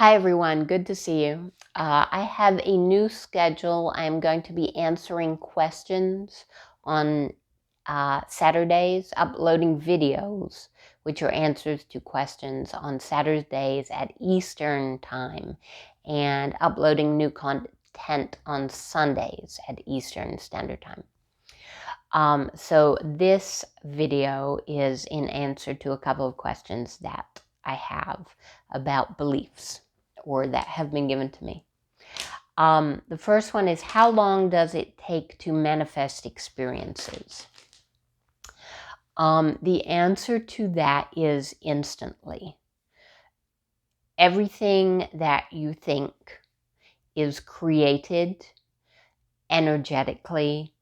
Hi everyone, good to see you. I have a new schedule. I'm going to be answering questions on Saturdays, uploading videos, which are answers to questions on Saturdays at Eastern Time, and uploading new content on Sundays at Eastern Standard Time. So this video is in answer to a couple of questions that I have about beliefs or that have been given to me. The first one is, how long does it take to manifest experiences? The answer to that is instantly. Everything that you think is created energetically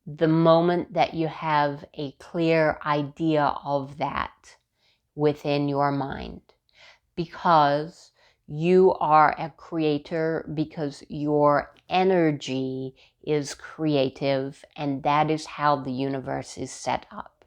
the moment that you have a clear idea of that within your mind, because you are a creator, because your energy is creative, and that is how the universe is set up.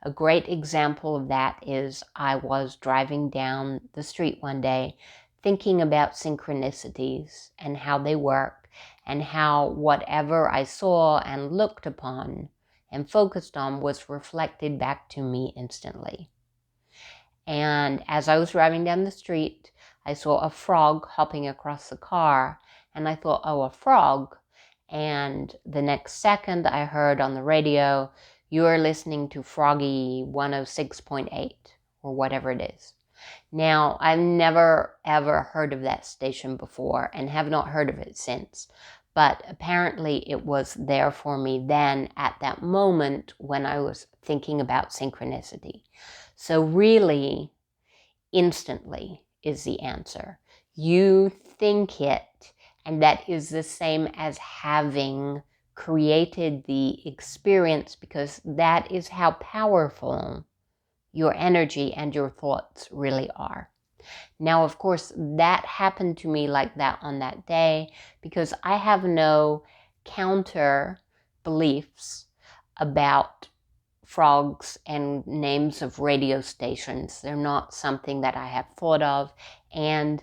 A great example of that is I was driving down the street one day thinking about synchronicities and how they work, and how whatever I saw and looked upon and focused on was reflected back to me instantly. And as I was driving down the street, I saw a frog hopping across the car, and I thought, oh, a frog. And the next second I heard on the radio, you are listening to Froggy 106.8 or whatever it is. Now, I've never ever heard of that station before and have not heard of it since. But apparently it was there for me then at that moment when I was thinking about synchronicity. So really, instantly is the answer. You think it, and that is the same as having created the experience, because that is how powerful your energy and your thoughts really are. Now, of course, that happened to me like that on that day because I have no counter beliefs about frogs and names of radio stations. They're not something that I have thought of, and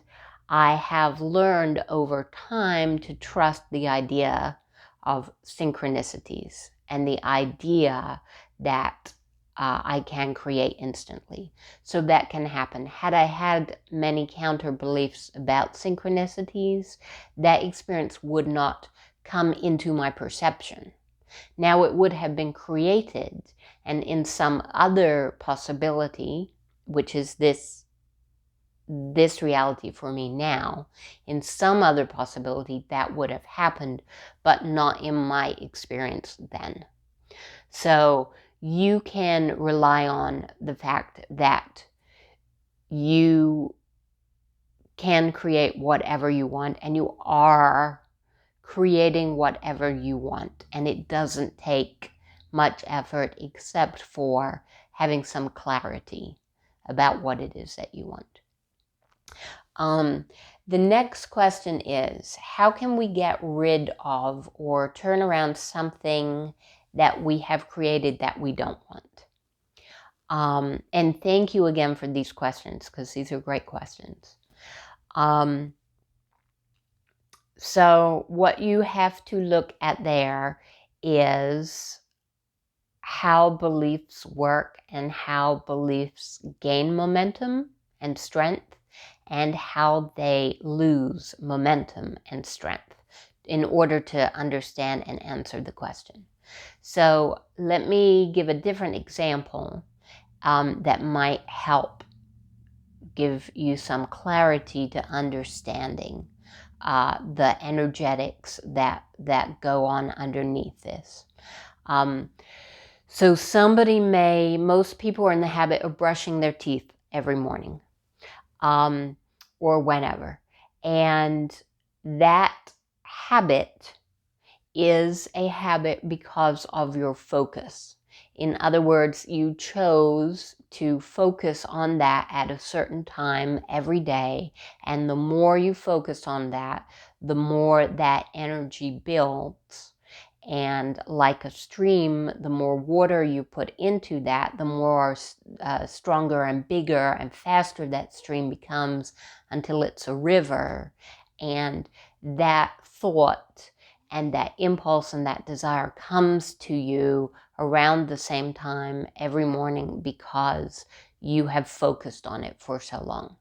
I have learned over time to trust the idea of synchronicities and the idea that I can create instantly. So that can happen. Had I had many counter beliefs about synchronicities, that experience would not come into my perception. Now it would have been created, and in some other possibility, which is this reality for me now, in some other possibility that would have happened, but not in my experience then. So you can rely on the fact that you can create whatever you want, and you are creating whatever you want, and it doesn't take much effort except for having some clarity about what it is that you want. The next question is, how can we get rid of or turn around something that we have created that we don't want? And thank you again for these questions, because these are great questions. So what you have to look at there is how beliefs work and how beliefs gain momentum and strength, and how they lose momentum and strength in order to understand and answer the question. So let me give a different example that might help give you some clarity to understanding the energetics that go on underneath this. So most people are in the habit of brushing their teeth every morning, or whenever. And that habit is a habit because of your focus. In other words, you chose to focus on that at a certain time every day, and the more you focus on that, the more that energy builds. And like a stream, the more water you put into that, the more stronger and bigger and faster that stream becomes until it's a river. And that thought and that impulse and that desire comes to you around the same time every morning because you have focused on it for so long.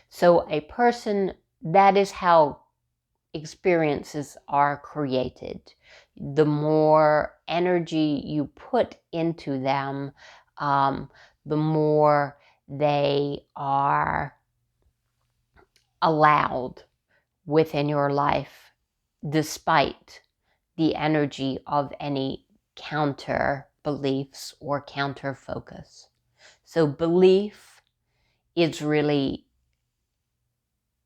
So a person, that is how experiences are created. The more energy you put into them, the more they are allowed within your life, despite the energy of any counter beliefs or counter focus. So belief is really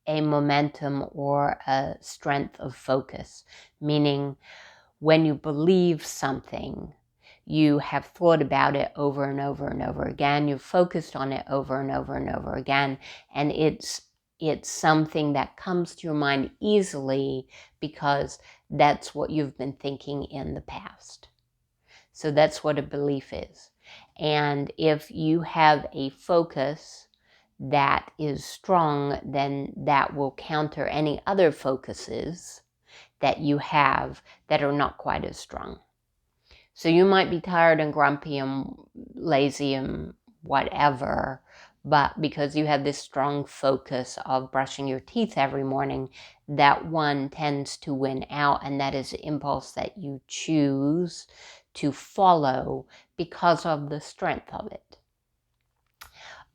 a momentum or a strength of focus, meaning when you believe something, you have thought about it over and over and over again, you've focused on it over and over and over again, and it's something that comes to your mind easily because that's what you've been thinking in the past. So that's what a belief is. And if you have a focus that is strong, then that will counter any other focuses that you have that are not quite as strong. So you might be tired and grumpy and lazy and whatever, but because you have this strong focus of brushing your teeth every morning, that one tends to win out, and that is the impulse that you choose to follow because of the strength of it.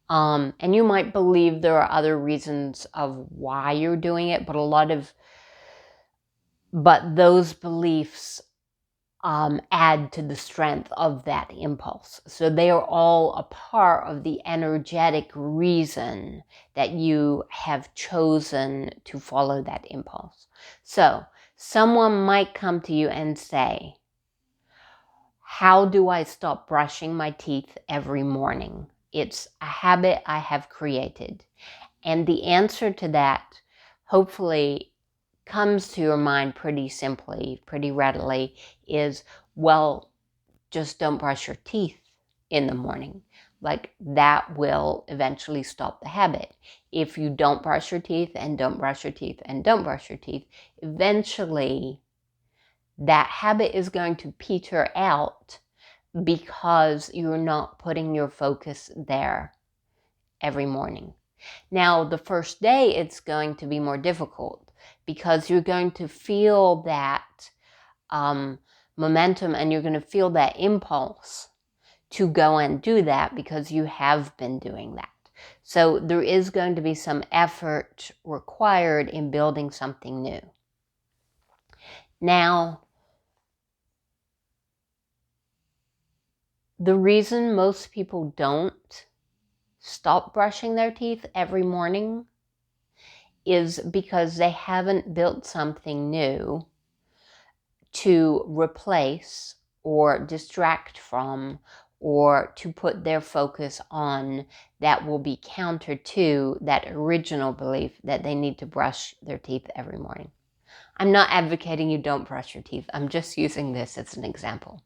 And you might believe there are other reasons of why you're doing it, but those beliefs add to the strength of that impulse. So they are all a part of the energetic reason that you have chosen to follow that impulse. So someone might come to you and say, how do I stop brushing my teeth every morning? It's a habit I have created. And the answer to that hopefully comes to your mind pretty simply, pretty readily, is, well, just don't brush your teeth in the morning. Like, that will eventually stop the habit. If you don't brush your teeth and don't brush your teeth and don't brush your teeth, eventually that habit is going to peter out because you're not putting your focus there every morning. Now, the first day, it's going to be more difficult because you're going to feel that momentum and you're going to feel that impulse to go and do that because you have been doing that. So there is going to be some effort required in building something new. Now, the reason most people don't stop brushing their teeth every morning is because they haven't built something new to replace or distract from or to put their focus on that will be counter to that original belief that they need to brush their teeth every morning. I'm not advocating you don't brush your teeth. I'm just using this as an example.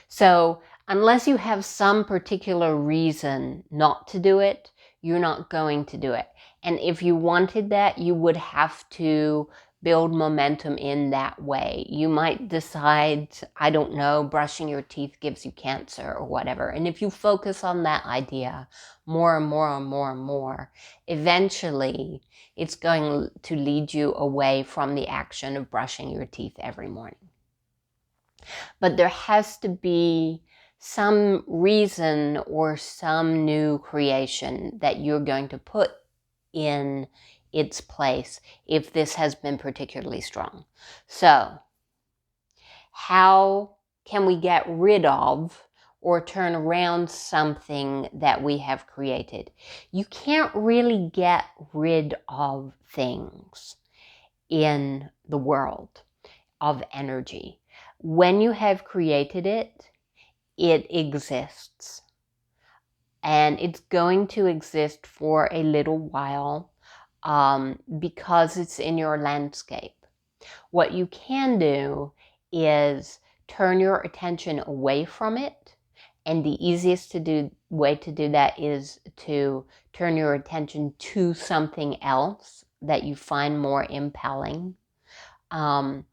So unless you have some particular reason not to do it, you're not going to do it. And if you wanted that, you would have to build momentum in that way. You might decide, I don't know, brushing your teeth gives you cancer or whatever. And if you focus on that idea more and more and more and more, eventually it's going to lead you away from the action of brushing your teeth every morning. But there has to be some reason or some new creation that you're going to put in its place if this has been particularly strong. So, how can we get rid of or turn around something that we have created? You can't really get rid of things in the world of energy. When you have created it, it exists. And it's going to exist for a little while because it's in your landscape. What you can do is turn your attention away from it. And the easiest way to do that is to turn your attention to something else that you find more impelling. And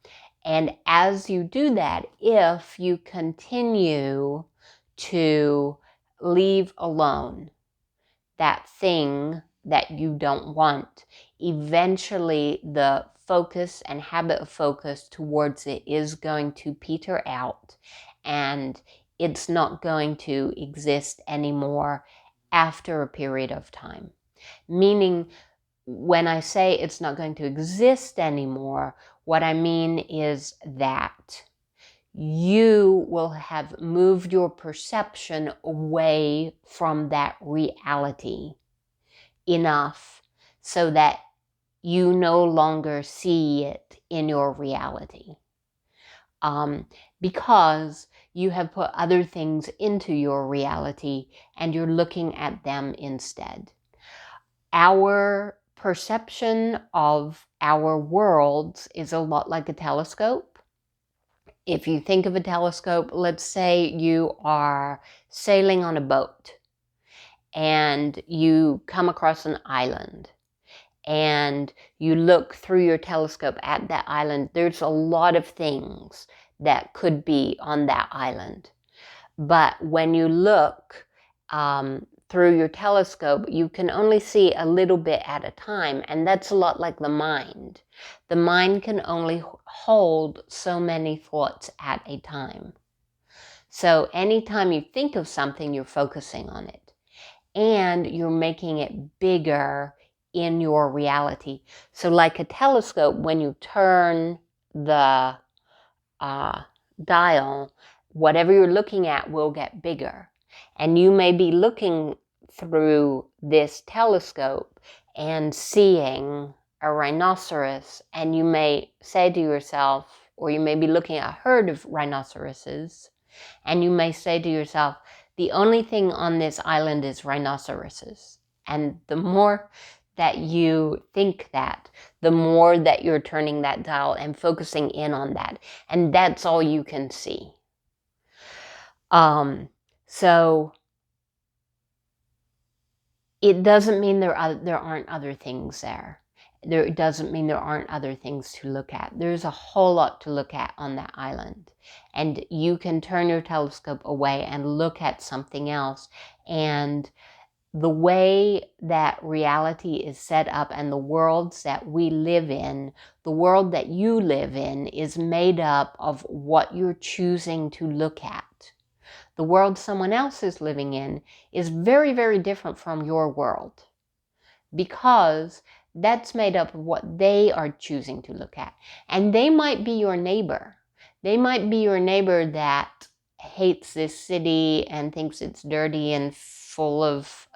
as you do that, if you continue to leave alone that thing that you don't want, eventually the focus and habit of focus towards it is going to peter out, and it's not going to exist anymore after a period of time. Meaning, when I say it's not going to exist anymore, what I mean is that you will have moved your perception away from that reality enough so that you no longer see it in your reality. Because you have put other things into your reality and you're looking at them instead. Our perception of our worlds is a lot like a telescope. If you think of a telescope, let's say you are sailing on a boat and you come across an island and you look through your telescope at that island. There's a lot of things that could be on that island. But when you look through your telescope, you can only see a little bit at a time, and that's a lot like the mind. The mind can only hold so many thoughts at a time. So anytime you think of something, you're focusing on it, and you're making it bigger in your reality. So like a telescope, when you turn the dial, whatever you're looking at will get bigger. And you may be looking through this telescope and seeing a rhinoceros, and you may say to yourself, or you may be looking at a herd of rhinoceroses, and you may say to yourself, the only thing on this island is rhinoceroses. And the more that you think that, the more that you're turning that dial and focusing in on that. And that's all you can see. So it doesn't mean there aren't other things there. It doesn't mean there aren't other things to look at. There's a whole lot to look at on that island. And you can turn your telescope away and look at something else. And the way that reality is set up and the worlds that we live in, the world that you live in, is made up of what you're choosing to look at. The world someone else is living in is very, very different from your world, because that's made up of what they are choosing to look at. And they might be your neighbor. They might be your neighbor that hates this city and thinks it's dirty and full of,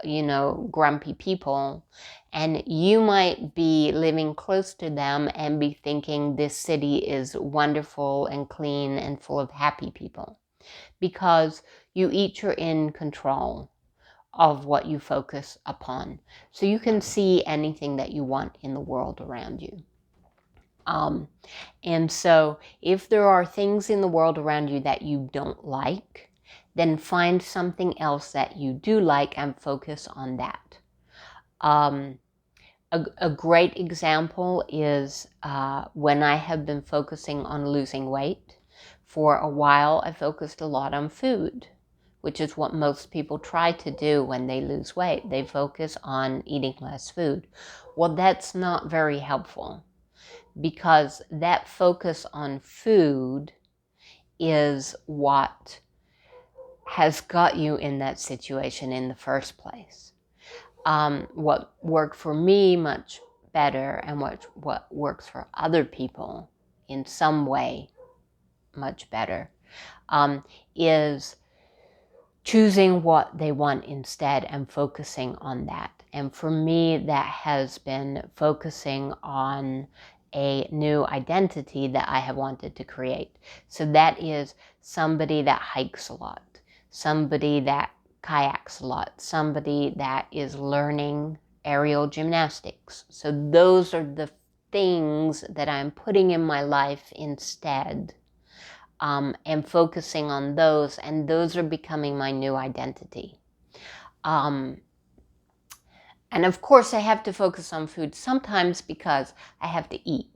grumpy people. And you might be living close to them and be thinking this city is wonderful and clean and full of happy people. Because you each are in control of what you focus upon. So you can see anything that you want in the world around you. And so if there are things in the world around you that you don't like, then find something else that you do like and focus on that. A great example is when I have been focusing on losing weight. For a while, I focused a lot on food, which is what most people try to do when they lose weight. They focus on eating less food. Well, that's not very helpful, because that focus on food is what has got you in that situation in the first place. What worked for me much better, and what works for other people in some way much better, is choosing what they want instead and focusing on that. And for me, that has been focusing on a new identity that I have wanted to create. So that is somebody that hikes a lot, somebody that kayaks a lot, somebody that is learning aerial gymnastics. So those are the things that I'm putting in my life instead and focusing on those, and those are becoming my new identity. And of course I have to focus on food sometimes because I have to eat.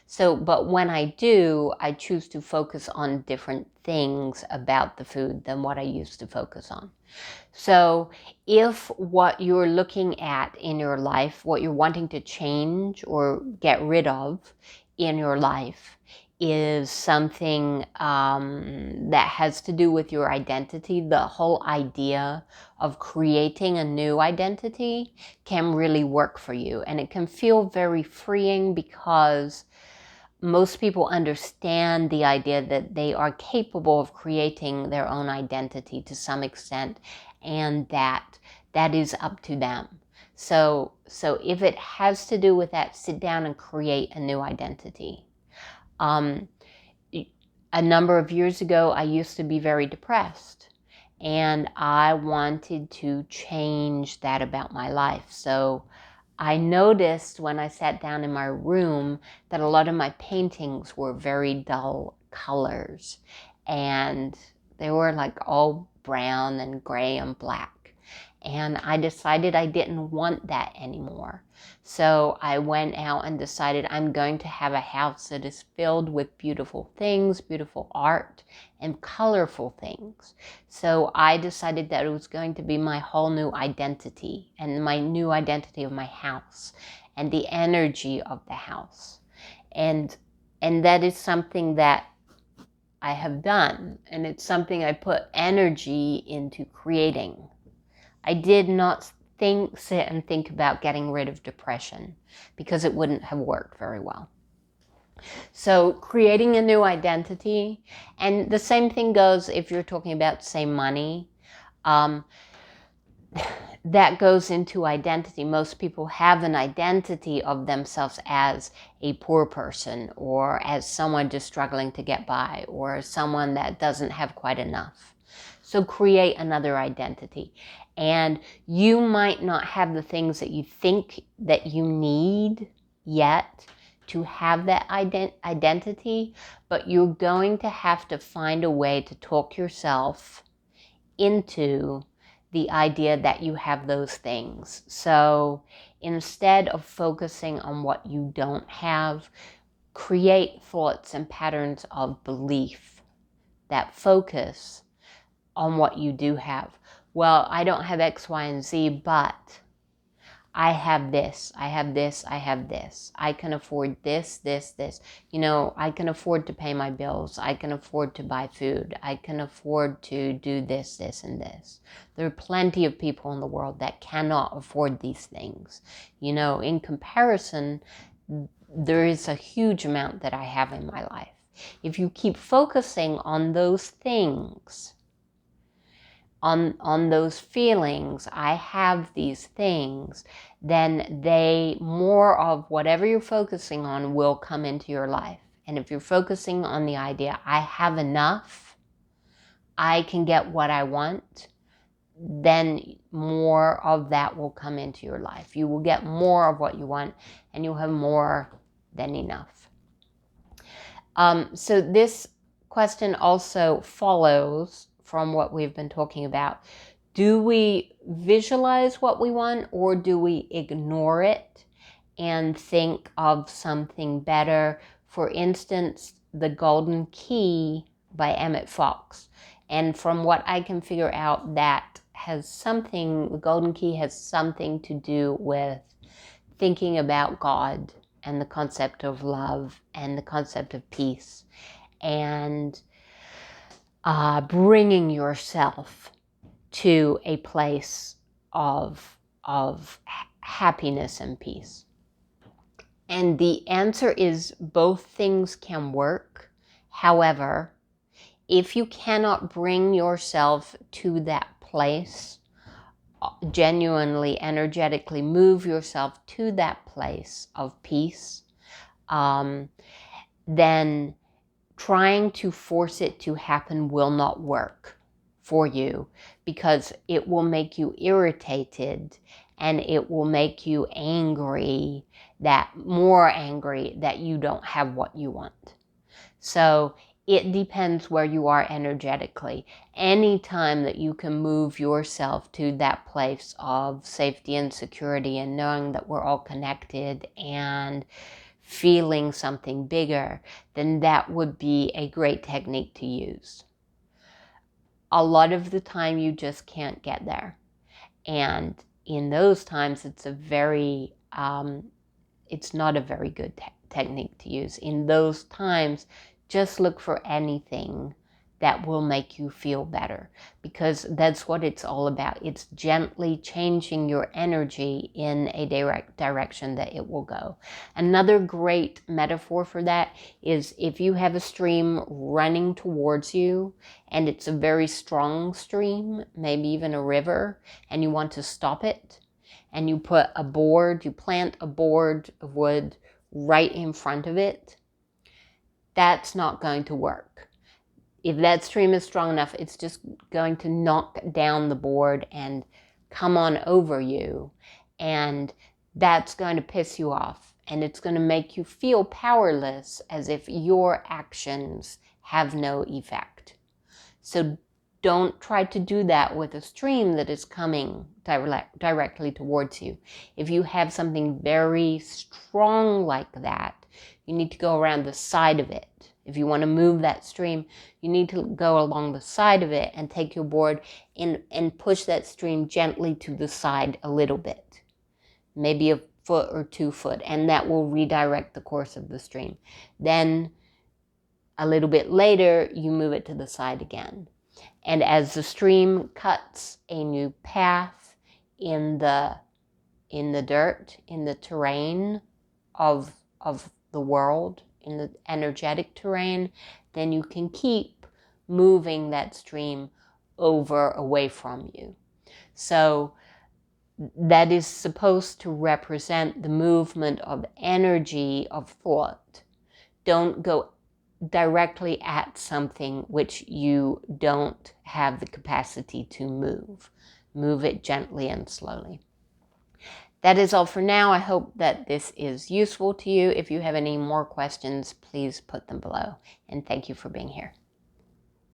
So, but when I do, I choose to focus on different things about the food than what I used to focus on. So if what you're looking at in your life, what you're wanting to change or get rid of in your life is something that has to do with your identity, the whole idea of creating a new identity can really work for you. And it can feel very freeing because most people understand the idea that they are capable of creating their own identity to some extent, and that is up to them. So if it has to do with that, sit down and create a new identity. A number of years ago, I used to be very depressed, and I wanted to change that about my life. So I noticed when I sat down in my room that a lot of my paintings were very dull colors, and they were like all brown and gray and black. And I decided I didn't want that anymore. So I went out and decided I'm going to have a house that is filled with beautiful things, beautiful art, and colorful things. So I decided that it was going to be my whole new identity, and my new identity of my house and the energy of the house. And that is something that I have done, and it's something I put energy into creating. I did not sit and think about getting rid of depression because it wouldn't have worked very well. So creating a new identity, and the same thing goes if you're talking about, say, money. That goes into identity. Most people have an identity of themselves as a poor person, or as someone just struggling to get by, or someone that doesn't have quite enough. So create another identity. And you might not have the things that you think that you need yet to have that identity, but you're going to have to find a way to talk yourself into the idea that you have those things. So instead of focusing on what you don't have, create thoughts and patterns of belief that focus on what you do have. Well, I don't have X, Y, and Z, but I have this, I have this, I have this. I can afford this, this, this. I can afford to pay my bills. I can afford to buy food. I can afford to do this, this, and this. There are plenty of people in the world that cannot afford these things. In comparison, there is a huge amount that I have in my life. If you keep focusing on those things, on those feelings, I have these things, then more of whatever you're focusing on will come into your life. And if you're focusing on the idea, I have enough, I can get what I want, then more of that will come into your life. You will get more of what you want, and you'll have more than enough. So this question also follows from what we've been talking about. Do we visualize what we want, or do we ignore it and think of something better? For instance, The Golden Key by Emmett Fox. And from what I can figure out, The Golden Key has something to do with thinking about God and the concept of love and the concept of peace, and bringing yourself to a place of happiness and peace. And the answer is both things can work. However, if you cannot bring yourself to that place, genuinely, energetically move yourself to that place of peace, then trying to force it to happen will not work for you, because it will make you irritated, and it will make you more angry that you don't have what you want. So it depends where you are energetically. Anytime that you can move yourself to that place of safety and security and knowing that we're all connected and feeling something bigger, then that would be a great technique to use. A lot of the time you just can't get there. And in those times, it's not a very good technique to use. In those times, just look for anything that will make you feel better, because that's what it's all about. It's gently changing your energy in a direct direction that it will go. Another great metaphor for that is if you have a stream running towards you and it's a very strong stream, maybe even a river, and you want to stop it, and you plant a board of wood right in front of it, that's not going to work. If that stream is strong enough, it's just going to knock down the board and come on over you. And that's going to piss you off. And it's going to make you feel powerless, as if your actions have no effect. So don't try to do that with a stream that is coming directly towards you. If you have something very strong like that, you need to go around the side of it. If you want to move that stream, you need to go along the side of it and take your board and push that stream gently to the side a little bit, maybe a foot or 2 foot, and that will redirect the course of the stream. Then a little bit later, you move it to the side again. And as the stream cuts a new path in the dirt, in the terrain of the world, in the energetic terrain, then you can keep moving that stream away from you. So that is supposed to represent the movement of energy, of thought. Don't go directly at something which you don't have the capacity to move. Move it gently and slowly. That is all for now. I hope that this is useful to you. If you have any more questions, please put them below. And thank you for being here.